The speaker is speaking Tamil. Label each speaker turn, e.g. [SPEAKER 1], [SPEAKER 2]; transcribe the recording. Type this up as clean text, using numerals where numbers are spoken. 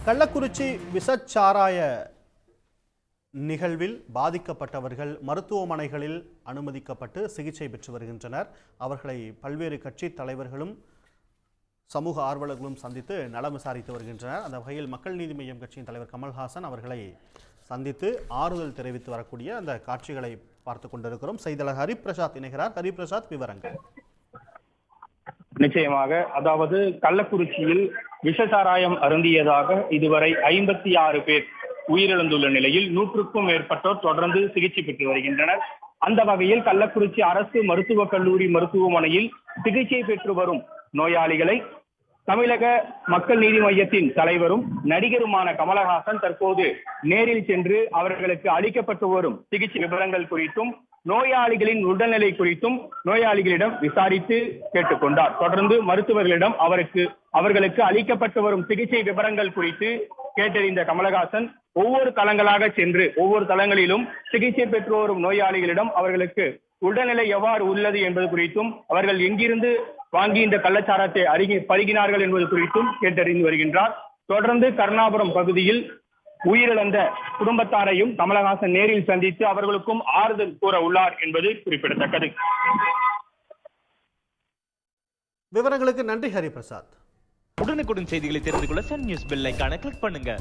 [SPEAKER 1] கள்ளக்குறிச்சி விஷச்சாராய நிகழ்வில் பாதிக்கப்பட்டவர்கள் மருத்துவமனைகளில் அனுமதிக்கப்பட்டு சிகிச்சை பெற்று வருகின்றனர். அவர்களை பல்வேறு கட்சி தலைவர்களும் சமூக ஆர்வலர்களும் சந்தித்து நலம் விசாரித்து வருகின்றனர். அந்த வகையில் மக்கள் நீதி மய்யம் கட்சியின் தலைவர் கமல்ஹாசன் அவர்களை சந்தித்து ஆறுதல் தெரிவித்து வரக்கூடிய அந்த காட்சிகளை பார்த்து கொண்டிருக்கிறோம். செய்தியாளர் ஹரிபிரசாத் இணைகிறார். ஹரிபிரசாத், விவரங்கள்.
[SPEAKER 2] நிச்சயமாக, அதாவது கள்ளக்குறிச்சியில் விஷசாராயம் அருந்தியதாக இதுவரை 56 பேர் உயிரிழந்துள்ள நிலையில் 100க்கும் மேற்பட்டோர் தொடர்ந்து சிகிச்சை பெற்று வருகின்றனர். அந்த வகையில் கள்ளக்குறிச்சி அரசு மருத்துவக் கல்லூரி மருத்துவமனையில் சிகிச்சை பெற்று வரும் நோயாளிகளை தமிழக மக்கள் நீதி மய்யத்தின் தலைவரும் நடிகருமான கமலஹாசன் தற்போது நேரில் சென்று அவர்களுக்கு அளிக்கப்பட்டு வரும் சிகிச்சை விவரங்கள் குறித்தும் நோயாளிகளின் உடல்நிலை குறித்தும் நோயாளிகளிடம் விசாரித்து கேட்டுக்கொண்டார். தொடர்ந்து மருத்துவர்களிடம் அவர்களுக்கு அளிக்கப்பட்டு வரும் சிகிச்சை விவரங்கள் குறித்து கேட்டறிந்த கமலஹாசன் ஒவ்வொரு தளங்களாக சென்று ஒவ்வொரு தளங்களிலும் சிகிச்சை பெற்று வரும் நோயாளிகளிடம் அவர்களுக்கு உடல்நிலை எவ்வாறு உள்ளது என்பது குறித்தும் அவர்கள் எங்கிருந்து வாங்கி இந்த கள்ளச்சாரத்தை பருகினார்கள் என்பது குறித்தும் கேட்டறிந்து வருகின்றார். தொடர்ந்து கருணாபுரம் பகுதியில் உயிரிழந்த குடும்பத்தாரையும் கமலஹாசன் நேரில் சந்தித்து அவர்களுக்கும் ஆறுதல் கூற உள்ளார் என்பது குறிப்பிடத்தக்கது.
[SPEAKER 1] விவரங்களுக்கு நன்றி ஹரிபிரசாத்.
[SPEAKER 3] உடனுக்குடன் செய்திகளை தெரிந்து கொள்ள சன் நியூஸ் பெல் ஐகானை கிளிக் பண்ணுங்க.